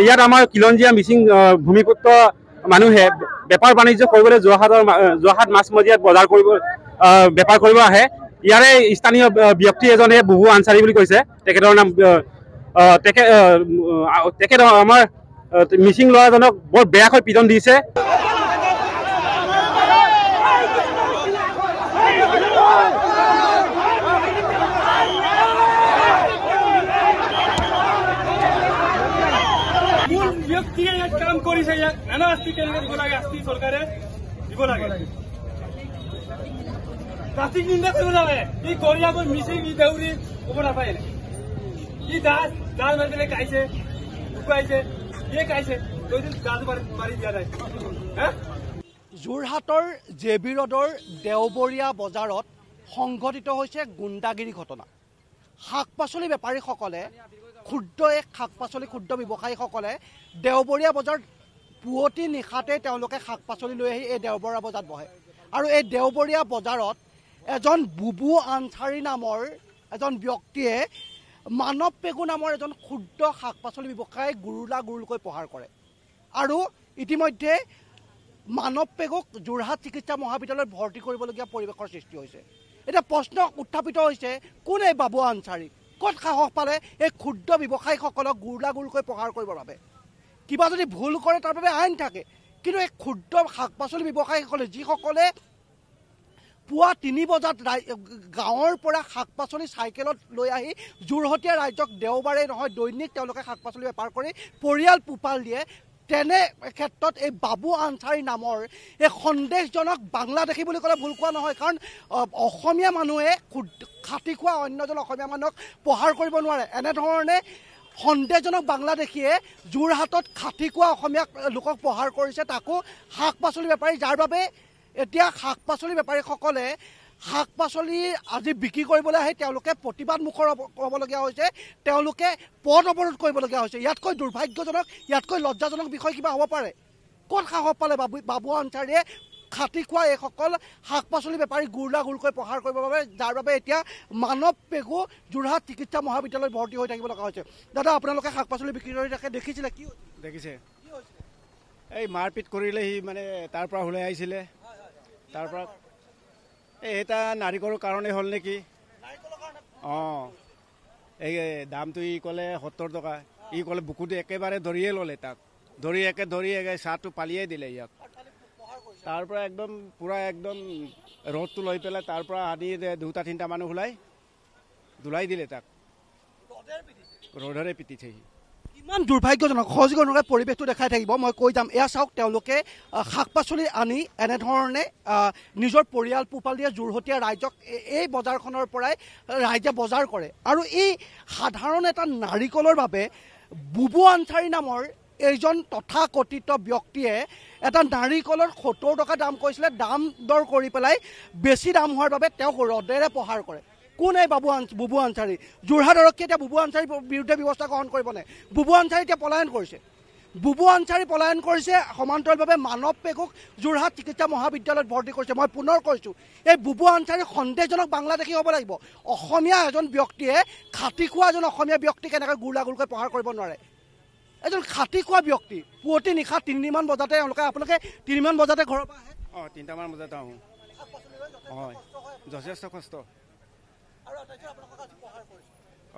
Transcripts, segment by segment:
ইয়াত আমাৰ কিলঞ্জীয়া মিচিং ভূমিপুত্ৰ মানুহে বেপাৰ বাণিজ্য কৰিবলৈ যোৰহাট মাছমজিয়াত বজাৰ কৰিব বেপাৰ কৰিব আহে। ইয়াৰে স্থানীয় ব্যক্তি এজনে বুবু আনচাৰী বুলি কৈছে। তেখেতৰ নাম তেখেত আমাৰ মিচিং ল'ৰাজনক বৰ বেয়াকৈ পিটন দিছে। কাম কৰিছে ইয়াক নানা আস্তি কেনেকে দিব লাগে, আস্তি চৰকাৰে দিব লাগে। জাতিক নিন্দা কৰিব নালাগে। ই গৰিয়াবোৰ মিচিং ই দেউৰী ক'ব নাপায়। ই দাস জাল মাৰি পেলাই কাইছে শুকুৱাইছে ইয়ে কাইছে গাজ মাৰি দিয়া নাই। যোৰহাটৰ জেবি ৰোডৰ দেওবৰীয়া বজাৰত সংঘটিত হৈছে গুণ্ডাগিৰি ঘটনা। শাক পাচলি বেপাৰীসকলে ক্ষুদ্ৰ এক শাক পাচলি ক্ষুদ্ৰ ব্যৱসায়ীসকলে দেওবৰীয়া বজাৰত পুৱতি নিশাতে তেওঁলোকে শাক পাচলি লৈ আহি এই দেওবৰীয়া বজাৰত বহে। আৰু এই দেওবৰীয়া বজাৰত এজন বুবু আনচাৰী নামৰ এজন ব্যক্তিয়ে মানৱ পেগু নামৰ এজন ক্ষুদ্ৰ শাক পাচলি ব্যৱসায়ী গুৰুলকৈ প্ৰহাৰ কৰে। আৰু ইতিমধ্যে মানৱ পেগুক যোৰহাট চিকিৎসা মহাবিদ্যালয়ত ভৰ্তি কৰিবলগীয়া পৰিৱেশৰ সৃষ্টি হৈছে। এতিয়া প্ৰশ্ন উত্থাপিত হৈছে, কোন এই বাবু আনচাৰী? ক'ত সাহস পালে এই ক্ষুদ্ৰ ব্যৱসায়ীসকলক গুৰুলকৈ প্ৰহাৰ কৰিবৰ বাবে? কিবা যদি ভুল কৰে তাৰ বাবে আইন থাকে, কিন্তু এই ক্ষুদ্ৰ শাক পাচলি ব্যৱসায়ীসকলে যিসকলে পুৱা 3 বজাত গাঁৱৰ পৰা শাক পাচলি চাইকেলত লৈ আহি যোৰহতীয়া ৰাইজক দেওবাৰে নহয় দৈনিক তেওঁলোকে শাক পাচলি বেপাৰ কৰি পৰিয়াল পোহপাল দিয়ে, তেনে ক্ষেত্ৰত এই বাবু আনচাৰী নামৰ এই সন্দেহজনক বাংলাদেশী বুলি ক'লে ভুল কোৱা নহয়। কাৰণ অসমীয়া মানুহে খাটি খোৱা অন্যজন অসমীয়া মানুহক প্ৰহাৰ কৰিব নোৱাৰে। এনেধৰণে সন্দেহজনক বাংলাদেশীয়ে যোৰহাটত খাটি খোৱা অসমীয়া লোকক প্ৰহাৰ কৰিছে, তাকো শাক পাচলি বেপাৰী, যাৰ বাবে এতিয়া শাক পাচলি বেপাৰীসকলে শাক পাচলি আজি বিক্ৰী কৰিবলৈ আহি তেওঁলোকে প্ৰতিবাদ মুখৰ হ'বলগীয়া হৈছে, তেওঁলোকে পথ অৱৰোধ কৰিবলগীয়া হৈছে। ইয়াতকৈ দুৰ্ভাগ্যজনক, ইয়াতকৈ লজ্জাজনক বিষয় কিবা হ'ব পাৰে? ক'ত সাহস পালে বাবু আনচাৰীয়ে খাটি খোৱা এইসকল শাক পাচলি বেপাৰী গুৰুলকৈ প্ৰহাৰ কৰিবৰ বাবে, যাৰ বাবে এতিয়া মানৱ পেগু যোৰহাট চিকিৎসা মহাবিদ্যালয়ত ভৰ্তি হৈ থাকিব লগা হৈছে। দাদা, আপোনালোকে শাক পাচলি বিক্ৰী কৰি থাকে দেখিছিলে, কি দেখিছে? এই মাৰপিট কৰিলে সি মানে তাৰ পৰা ওলাই আহিছিলে, তাৰ পৰা এটা নাৰিকলৰ কাৰণে হ'ল নেকি? অঁ, এই দামটো ই ক'লে 70 টকা, ই ক'লে বুকুটো একেবাৰে ধৰিয়ে ল'লে, তাক ধৰি চাহটো পালিয়াই দিলে ইয়াক। তাৰ পৰা একদম পূৰা একদম ৰ'দটো লৈ পেলাই তাৰ পৰা আনি 2-3টা মানুহ ওলাই দিলে, তাক ৰ'দৰে পিটিছে। ইমান দুৰ্ভাগ্যজনক সহযোগী পৰিৱেশটো দেখাই থাকিব, মই কৈ যাম। এয়া চাওক, তেওঁলোকে শাক পাচলি আনি এনেধৰণে নিজৰ পৰিয়াল পোহপাল দিয়ে যোৰহতীয়া ৰাইজক। এই বজাৰখনৰ পৰাই ৰাইজে বজাৰ কৰে। আৰু এই সাধাৰণ এটা নাৰিকলৰ বাবে বুবু আনচাৰী নামৰ এইজন তথাকথিত ব্যক্তিয়ে এটা নাৰিকলৰ 70 টকা দাম কৈছিলে, দাম দৰ কৰি পেলাই বেছি দাম হোৱাৰ বাবে তেওঁক ৰদেৰে প্ৰহাৰ কৰে। কোন এই বুবু আনচাৰী? যোৰহাট আৰক্ষীয়ে এতিয়া বুবু আনচাৰীৰ বিৰুদ্ধে ব্যৱস্থা গ্ৰহণ কৰিবনে? বুবু আনচাৰী এতিয়া পলায়ন কৰিছে। বুবু আনচাৰী পলায়ন কৰিছে, সমান্তৰালভাৱে মানৱ পেগুক যোৰহাট চিকিৎসা মহাবিদ্যালয়ত ভৰ্তি কৰিছে। মই পুনৰ কৈছোঁ, এই বুবু আনচাৰী সন্দেহজনক বাংলাদেশী হ'ব লাগিব। অসমীয়া এজন ব্যক্তিয়ে খাটি খোৱা এজন অসমীয়া ব্যক্তিক এনেকৈ গুৰুলকৈ প্ৰহাৰ কৰিব নোৱাৰে। এজন খাটি খোৱা ব্যক্তি পুৱতি নিশা 3মান বজাতে আপোনালোকে 3মান বজাতে ঘৰৰ পৰা আহে? অঁ, 3টামান বজাত আহোঁ। হয়, যথেষ্ট কষ্ট।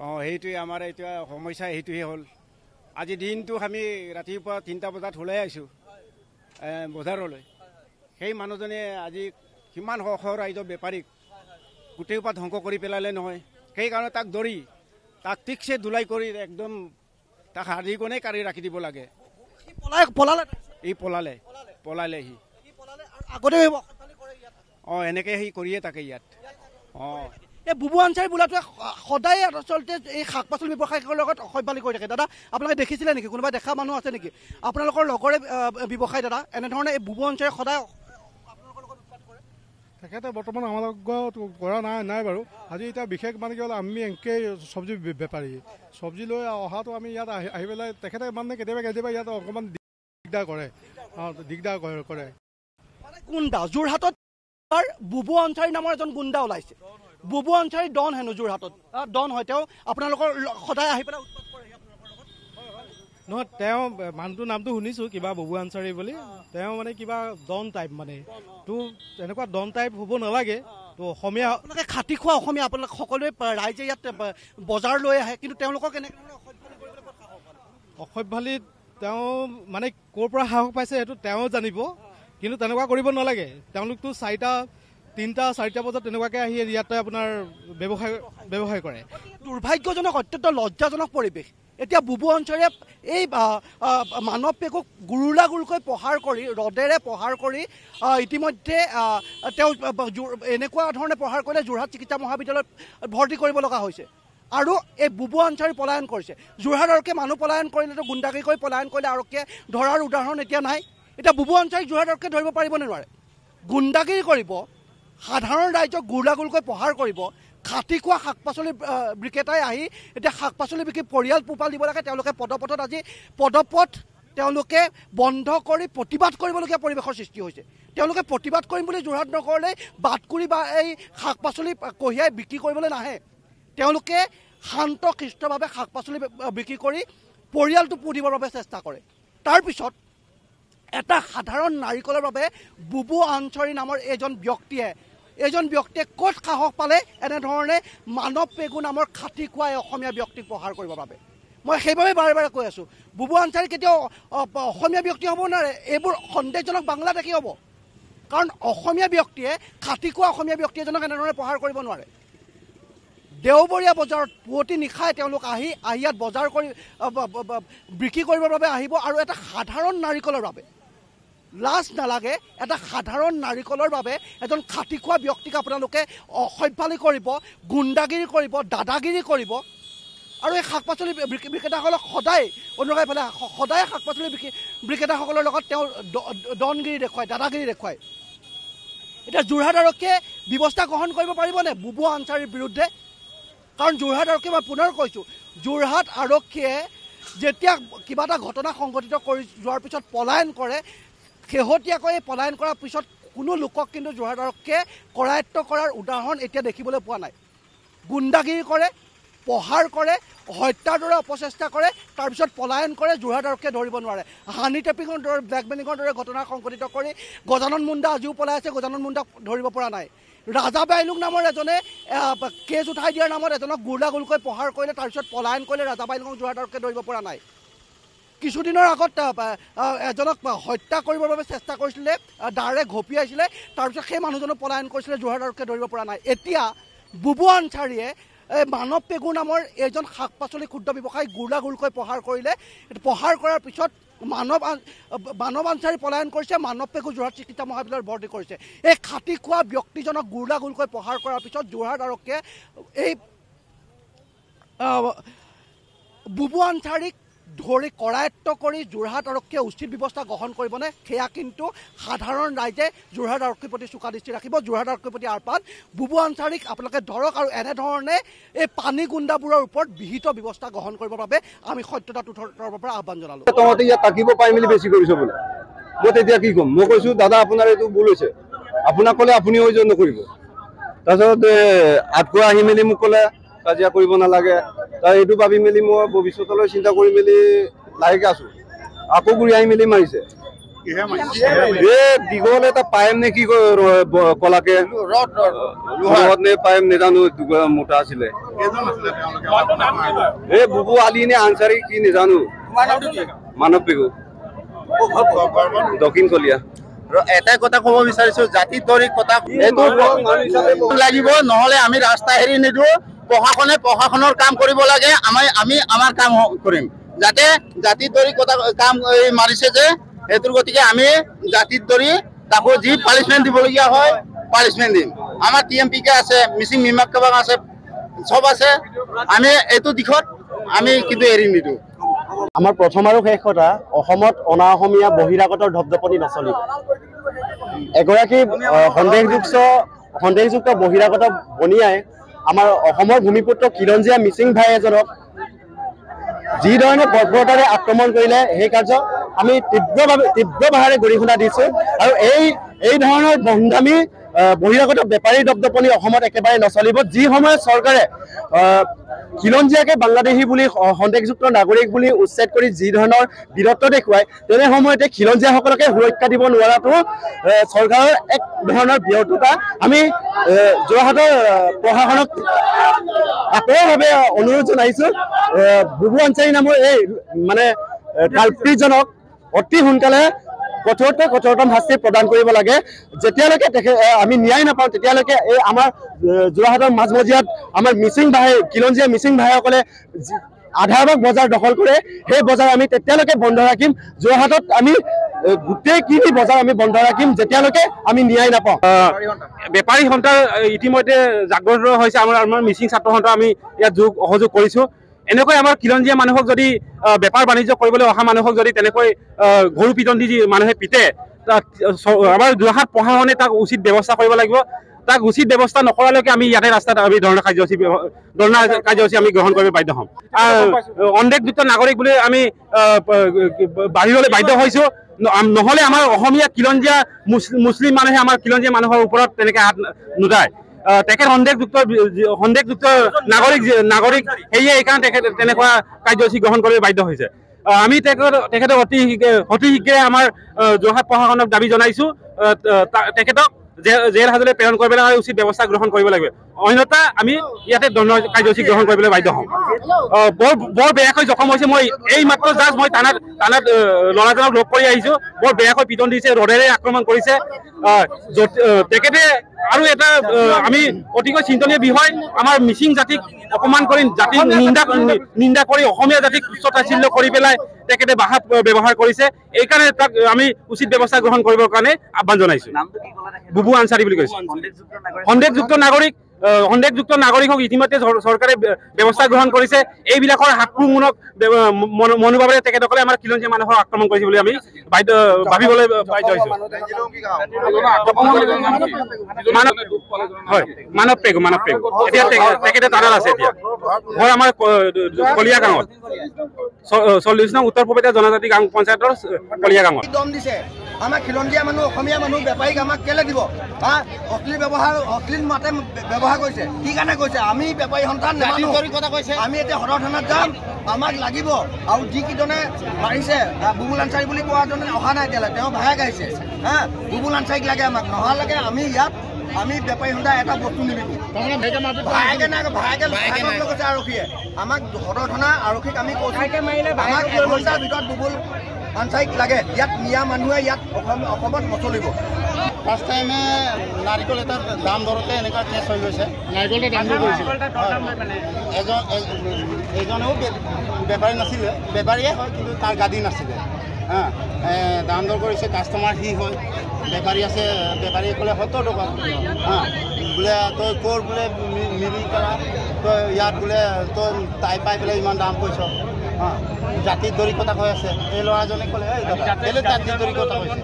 অঁ, সেইটোৱে আমাৰ এতিয়া সমস্যা, সেইটোৱে হ'ল। আজি দিনটো আমি ৰাতিপুৱা 3টা বজাত ওলাই আহিছোঁ বজাৰলৈ। সেই মানুহজনে আজি কিমান ৰাইজৰ বেপাৰীক গোটেই পৰা ধ্বংস কৰি পেলালে নহয়। সেইকাৰণে তাক ধৰি তাক ঠিকছে ধুলাই কৰি একদম তাক হাৰ্ডিকনে কাঢ়ি ৰাখি দিব লাগে। ই পলালে সি আগতে। অঁ, এনেকৈ সি কৰিয়ে থাকে ইয়াত। অঁ, এই বুবু আনচাৰী বোলাটোৱে সদায় আচলতে এই শাক পাচলি ব্যৱসায়ীসকলৰ লগত অসভ্যালি কৰি থাকে। দাদা, আপোনালোকে দেখিছিলে নেকি? কোনোবা দেখা মানুহ আছে নেকি আপোনালোকৰ লগৰে ব্যৱসায়ী? দাদা, এনেধৰণে এই বুবু আনচাৰী সদায় আপোনালোকৰ লগত উৎপাত কৰে? তেখেতে বৰ্তমান আমাৰ লগত কৰা নাই বাৰু। আজি এতিয়া বিশেষ মানে কি হ'ল আমি এনেকৈ চব্জি বেপাৰী চব্জি লৈ অহাটো আমি ইয়াত আহি পেলাই তেখেতে মানে কেতিয়াবা ইয়াত অকণমান দিগদাৰ কৰে। গুণ্ডা যোৰহাটত বুবু আনচাৰী নামৰ এজন গুণ্ডা ওলাইছে। বুবু আনচাৰী ডন হেনো যোৰহাটত ডন হয়। তেওঁ আপোনালোকৰ সদায় আহি পেলাই উৎপাত কৰে নহয়। তেওঁ মানুহটোৰ নামটো শুনিছোঁ কিবা বুবু আনচাৰী বুলি। তেওঁ মানে কিবা ডন টাইপ মানে তো তেনেকুৱা ডন টাইপ হ'ব নালাগে। তো অসমীয়া আপোনালোকে খাটি খোৱা অসমীয়া আপোনালোক সকলোৱে ৰাইজে ইয়াত বজাৰ লৈ আহে, কিন্তু তেওঁলোকক কেনেকৈ অসভ্যালিত তেওঁ মানে ক'ৰ পৰা সাহস পাইছে সেইটো তেওঁ জানিব, কিন্তু তেনেকুৱা কৰিব নালাগে। তেওঁলোকতো 3-4টা বজাত তেনেকুৱাকৈ আহি ইয়াতে আপোনাৰ ব্যৱসায় কৰে। দুৰ্ভাগ্যজনক, অত্যন্ত লজ্জাজনক পৰিৱেশ। এতিয়া বুবু আনচাৰীয়ে এই মানৱ পেকুক গুৰুলাগুৰকৈ প্ৰহাৰ কৰি ৰদেৰে প্ৰহাৰ কৰি ইতিমধ্যে তেওঁ এনেকুৱা ধৰণে প্ৰহাৰ কৰিলে যোৰহাট চিকিৎসা মহাবিদ্যালয়ত ভৰ্তি কৰিব লগা হৈছে। আৰু এই বুবু আনচাৰী পলায়ন কৰিছে। যোৰহাট আৰক্ষীয়ে মানুহ পলায়ন কৰিলেতো গুণ্ডাগিৰি কৰি পলায়ন কৰিলে আৰক্ষীয়ে ধৰাৰ উদাহৰণ এতিয়া নাই। এতিয়া বুবু আনচাৰীক যোৰহাট আৰক্ষীয়ে ধৰিব পাৰিবনে নোৱাৰে? গুণ্ডাগিৰি কৰিব, সাধাৰণ ৰাইজক গুৰুলাগুৰকৈ প্ৰহাৰ কৰিব। খাটি খোৱা শাক পাচলি বিক্ৰেতাই আহি এতিয়া শাক পাচলি বিক্ৰী পৰিয়াল পোহপাল দিব লাগে। তেওঁলোকে পদপথত আজি পদপথ তেওঁলোকে বন্ধ কৰি প্ৰতিবাদ কৰিবলগীয়া পৰিৱেশৰ সৃষ্টি হৈছে। তেওঁলোকে প্ৰতিবাদ কৰিম বুলি যোৰহাট নগৰলৈ বাটকুৰি বা এই শাক পাচলি কঢ়িয়াই বিক্ৰী কৰিবলৈ নাহে। তেওঁলোকে শান্ত শিষ্টভাৱে শাক পাচলি বিক্ৰী কৰি পৰিয়ালটো পুহিবৰ বাবে চেষ্টা কৰে। তাৰপিছত এটা সাধাৰণ নাৰিকলৰ বাবে বুবু আনচাৰী নামৰ এজন ব্যক্তিয়ে ক'ত সাহস পালে এনেধৰণে মানৱ পেগু নামৰ খাটি খোৱা অসমীয়া ব্যক্তিক প্ৰহাৰ কৰিবৰ বাবে? মই সেইবাবে বাৰে বাৰে কৈ আছোঁ, বুবু আনচাৰী কেতিয়াও অসমীয়া ব্যক্তি হ'ব নোৱাৰে। এইবোৰ সন্দেহজনক বাংলাদেশী হ'ব, কাৰণ অসমীয়া ব্যক্তিয়ে খাটি খোৱা অসমীয়া ব্যক্তি এজনক এনেধৰণে প্ৰহাৰ কৰিব নোৱাৰে। দেওবৰীয়া বজাৰত পুৱতি নিশাই তেওঁলোক আহি ইয়াত বজাৰ কৰি বিক্ৰী কৰিবৰ বাবে আহিব, আৰু এটা সাধাৰণ নাৰিকলৰ বাবে লাজ নালাগে? এটা সাধাৰণ নাৰিকলৰ বাবে এজন খাটি খোৱা ব্যক্তিক আপোনালোকে অসভ্যালি কৰিব, গুণ্ডাগিৰি কৰিব, দাদাগিৰি কৰিব। আৰু এই শাক পাচলি বিক্ৰেতাসকলক সদায় অনুৰাগ পেলাই সদায় শাক পাচলি বিক্ৰেতাসকলৰ লগত তেওঁ ডনগিৰি দেখুৱায়, দাদাগিৰি দেখুৱায়। এতিয়া যোৰহাট আৰক্ষীয়ে ব্যৱস্থা গ্ৰহণ কৰিব পাৰিবনে বুবু আনচাৰীৰ বিৰুদ্ধে? কাৰণ যোৰহাট আৰক্ষীয়ে, মই পুনৰ কৈছোঁ, যোৰহাট আৰক্ষীয়ে যেতিয়া কিবা এটা ঘটনা সংঘটিত কৰি যোৱাৰ পিছত পলায়ন কৰে, শেহতীয়াকৈ পলায়ন কৰাৰ পিছত কোনো লোকক কিন্তু যোৰহাট আৰক্ষীয়ে কৰায়ত্ব কৰাৰ উদাহৰণ এতিয়া দেখিবলৈ পোৱা নাই। গুণ্ডাগিৰি কৰে, প্ৰহাৰ কৰে, হত্যাৰ দৰে অপচেষ্টা কৰে, তাৰপিছত পলায়ন কৰে। যোৰহাট আৰক্ষীয়ে ধৰিব নোৱাৰে। হানি ট্ৰেপিঙৰ দৰে, ব্লেকমেলিঙৰ দৰে ঘটনা সংঘটিত কৰি গজানন মুণ্ডা আজিও পলাই আছে। গজানন মুণ্ডাক ধৰিব পৰা নাই। ৰাজা বাইলুং নামৰ এজনে কেছ উঠাই দিয়াৰ নামত এজনক গুৰুলাগুৰকৈ প্ৰহাৰ কৰিলে, তাৰপিছত পলায়ন কৰিলে। ৰাজা বাইলুঙক যোৰহাট আৰক্ষীয়ে ধৰিব পৰা নাই। কিছুদিনৰ আগত এজনক হত্যা কৰিবৰ বাবে চেষ্টা কৰিছিলে, দাৰে ঘপিয়াইছিলে, তাৰপিছত সেই মানুহজনক পলায়ন কৰিছিলে। যোৰহাট আৰক্ষীয়ে ধৰিব পৰা নাই। এতিয়া বুবু আনচাৰীয়ে মানৱ পেগু নামৰ এজন শাক পাচলি ক্ষুদ্ৰ ব্যৱসায়ী গুৰুলাগুৰকৈ প্ৰহাৰ কৰিলে। প্ৰহাৰ কৰাৰ পিছত মানৱ আনচাৰী পলায়ন কৰিছে। মানৱ পেগু যোৰহাট চিকিৎসা মহাবিদ্যালয়ত ভৰ্তি কৰিছে। এই খাটি খোৱা ব্যক্তিজনক গুৰুলাগুৰকৈ প্ৰহাৰ কৰাৰ পিছত যোৰহাট আৰক্ষীয়ে এই বুবু আনচাৰীক ধৰি কৰায়ত্ব কৰি যোৰহাট আৰক্ষীয়ে উচিত ব্যৱস্থা গ্ৰহণ কৰিবনে, সেয়া কিন্তু সাধাৰণ ৰাইজে যোৰহাট আৰক্ষীৰ প্ৰতি চোকা দৃষ্টি ৰাখিব। যোৰহাট আৰক্ষীৰ প্ৰতি আহ্বান, বুবু আনচাৰীক আপোনালোকে ধৰক আৰু এনেধৰণে এই পানী গুণ্ডাবোৰৰ ওপৰত বিহিত ব্যৱস্থা গ্ৰহণ কৰিবৰ বাবে আমি সত্যতা তৰফৰ পৰা আহ্বান জনালোঁ। তহঁতে ইয়াত থাকিব পাই মেলি বেছি কৰিছে বোলে। মই তেতিয়া কি ক'ম? মই কৈছোঁ দাদা আপোনাৰ এইটো ভুল হৈছে, আপোনাক ক'লে আপুনি অভিযোগ নকৰিব। তাৰপিছত আঠগড় আহি মেলি মোক ক'লে কাজিয়া কৰিব নালাগে। তাৰ এইটো ভাবি মেলি মই ভৱিষ্যতলৈ চিন্তা কৰি মেলি লাহেকৈ আছোঁ। আকৌ ঘূৰি আহি মেলি মাৰিছে। দীঘল এটা পাইপ নে কি কলাকে ৰদ নে পাইপ নেজানো, মোটা আছিলে। এই বুবু আলি নে আনচাৰী কি নেজানো, মানৱ পেগু, দক্ষিণ কলীয়া। এটাই কথা ক'ব বিচাৰিছো, জাতি তৰি কথা লাগিব, নহ'লে আমি ৰাস্তা এৰি নিদিওঁ। প্ৰশাসনে প্ৰশাসনৰ কাম কৰিব লাগে, আমি আমাৰ কাম কৰিম। যাতে জাতি তৰি কথা কাম মাৰিছে যে, সেইটোৰ গতিকে আমি জাতিত ধৰি তাকো যি পানিছমেণ্ট দিবলগীয়া হয় পানিছমেণ্ট দিম। আমাৰ TMPK আছে, মিচিং মিমাক কাবাক আছে, চব আছে। আমি এইটো দিশত আমি কিন্তু এৰি নিদিওঁ। আমাৰ প্ৰথম আৰু শেষ কথা, অসমত অনা অসমীয়া বহিৰাগতৰ ধপধপনি নচলিব। এগৰাকী সন্দেহযুক্ত বহিৰাগত বনিয়াই আমাৰ অসমৰ ভূমিপুত্ৰ খিলঞ্জীয়া মিচিং ভাই এজনক যি ধৰণে বৰ্বৰতাৰে আক্ৰমণ কৰিলে সেই কাৰ্য আমি তীব্ৰভাৱে গৰিহণা দিছোঁ আৰু এই ধৰণৰ বন্ধামী বহিৰাগত বেপাৰী দপদপনি অসমত একেবাৰে নচলিব। যি সময়ত চৰকাৰে খিলঞ্জীয়াকে বাংলাদেশী বুলি সন্দেহযুক্ত নাগৰিক বুলি উচ্ছেদ কৰি যি ধৰণৰ বীৰত্ব দেখুৱায় তেনে সময়তে খিলঞ্জীয়াসকলকে সুৰক্ষা দিব নোৱাৰাটো চৰকাৰৰ এক ধৰণৰ ব্যৰ্থতা। আমি যোৰহাটৰ প্ৰশাসনক আকৌভাৱে অনুৰোধ জনাইছোঁ বুবু আনচাৰী নামৰ এই মানে কালপ্ৰিটজনক অতি সোনকালে কঠোৰতম শাস্তি প্ৰদান কৰিব লাগে। যেতিয়ালৈকে আমি ন্যায় নাপাওঁ তেতিয়ালৈকে এই আমাৰ যোৰহাটৰ মাজমজিয়াত আমাৰ খিলঞ্জীয়া মিচিং ভাইসকলে আধাৰবাগ বজাৰ দখল কৰে, সেই বজাৰ আমি তেতিয়ালৈকে বন্ধ ৰাখিম। যোৰহাটত আমি গোটেইখিনি বজাৰ আমি বন্ধ ৰাখিম যেতিয়ালৈকে আমি ন্যায় নাপাওঁ। বেপাৰী সন্থাৰ ইতিমধ্যে জাগ্ৰত হৈছে আমাৰ মিচিং ছাত্ৰ সন্থা আমি ইয়াত সহযোগ কৰিছোঁ। এনেকৈ আমাৰ খিলঞ্জীয়া মানুহক যদি বেপাৰ বাণিজ্য কৰিবলৈ অহা মানুহক যদি তেনেকৈ গৰু পিটন দি মানুহে পিতে আমাৰ যোৰহাট প্ৰশাসনে তাক উচিত ব্যৱস্থা কৰিব লাগিব। তাক উচিত ব্যৱস্থা নকৰালৈকে আমি ইয়াতে ৰাস্তাত আমি ধৰ্ণা কাৰ্যসূচী আমি গ্ৰহণ কৰিব বাধ্য হ'ম। সন্দেহযুক্ত নাগৰিক বুলি আমি বাহিৰলৈ বাধ্য হৈছোঁ, নহ'লে আমাৰ অসমীয়া খিলঞ্জীয়া মুছলিম মানুহে আমাৰ খিলঞ্জীয়া মানুহৰ ওপৰত তেনেকৈ হাত নুঠায়। তেখেত সন্দেহযুক্ত নাগৰিক সেয়ে এইকাৰণে তেনেকুৱা কাৰ্যসূচী গ্ৰহণ কৰিব বাধ্য হৈছে। আমি তেখেতক অতি শীঘ্ৰে আমাৰ যোৰহাট প্ৰশাসনক দাবী জনাইছোঁ তেখেতক জেল হাজতলৈ প্ৰেৰণ কৰিবলৈ আৰু উচিত ব্যৱস্থা গ্ৰহণ কৰিব লাগিব, অন্যথা আমি ইয়াতে দণ্ড কাৰ্যসূচী গ্ৰহণ কৰিবলৈ বাধ্য হ'ম। বৰ বেয়াকৈ জখম হৈছে। মই এই মাত্ৰ জাষ্ট মই থানাত ল'ৰাজনক লগ কৰি আহিছোঁ। বৰ বেয়াকৈ পিটন দিছে, ৰডেৰে আক্ৰমণ কৰিছে তেখেতে। আৰু এটা আমি অতিকৈ চিন্তনীয় বিষয়, আমাৰ মিচিং জাতিক অপমান কৰি জাতিক নিন্দা কৰি অসমীয়া জাতিক তুচ্ছ-তাচ্ছিল্য কৰি পেলাই তেখেতে ভাষা ব্যৱহাৰ কৰিছে। এইকাৰণে তাক আমি উচিত ব্যৱস্থা গ্ৰহণ কৰিবৰ কাৰণে আহ্বান জনাইছোঁ। বুবু আনচাৰী বুলি কৈছে। সন্দেহযুক্ত নাগৰিকক ইতিমধ্যে চৰকাৰে ব্যৱস্থা গ্ৰহণ কৰিছে। এইবিলাকৰ আক্ৰমণক মনোভাৱেৰে তেখেতসকলে আমাৰ খিলঞ্জীয়া মানুহক আক্ৰমণ কৰিছে বুলি আমি ভাবিবলৈ বাধ্য হৈছোঁ। মানৱ পেগু এতিয়া তেখেতে তাঁৰাল আছে। এতিয়া ঘৰ আমাৰ কলীয়া গাঁৱত 40 নং উত্তৰ পূবতীয়া জনজাতি গাঁও পঞ্চায়তৰ কলীয়া গাঁৱত দম দিছে। আমাৰ খিলঞ্জীয়া মানুহ অসমীয়া মানুহ বেপাৰীক আমাক কেলে দিব? অশ্লীল মাতে ব্যৱহাৰ কৰিছে। কি কাৰণে কৈছে? আমি বেপাৰী সন্তান আমি এতিয়া সদৰ থানাত যাম, আমাক লাগিব। আৰু যিকেইজনে মাৰিছে বুবুল আনচাৰী বুলি কোৱাজনে অহা নাই এতিয়ালৈকে, তেওঁ ভায়েক আহিছে। বুবুল আনচাৰীক লাগে, আমাক নহালৈকে আমি বেপাৰী সন্থা এটা বস্তু নিবিকো। ভায়েকে কৈছে আৰক্ষীয়ে আমাক সদৰ থানা আৰক্ষীক আমি কৈছোঁ আমাক এঘণ্টাৰ ভিতৰত বুবুল আনচাৰীক লাগে। ইয়াত মিয়া মানুহে ইয়াত অসমত নচলিব। ফাৰ্ষ্ট টাইমে নাৰিকল এটাৰ দাম ধৰোঁতে এনেকুৱা কেছ হৈ গৈছে। নাৰিকলৰ দাম কৰিছিল এজনেও বেপাৰী নাছিলে, বেপাৰীয়ে হয় কিন্তু তাৰ গাদী নাছিলে। দাম দৰ কৰিছে, কাষ্টমাৰ সি হয়, বেপাৰী আছে। বেপাৰীয়ে ক'লে 70 টকা। বোলে তই ক'ৰ বোলে মিলি কৰা, তই ইয়াত বোলে তই তাই পাই পেলাই ইমান দাম কৈছ। জাতিৰ দৰিকতা হৈ আছে। এই ল'ৰাজনে ক'লে কেলৈ জাতিৰ দৰিকতা হৈছে?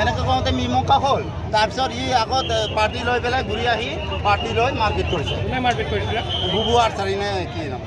এনেকৈ কওঁতে মীমাংসা হ'ল। তাৰপিছত ই আগত পাৰ্টি লৈ পেলাই ঘূৰি আহি পাৰ্টি লৈ মাৰপিট কৰিছে। বুবু আনচাৰী নে কি নাম?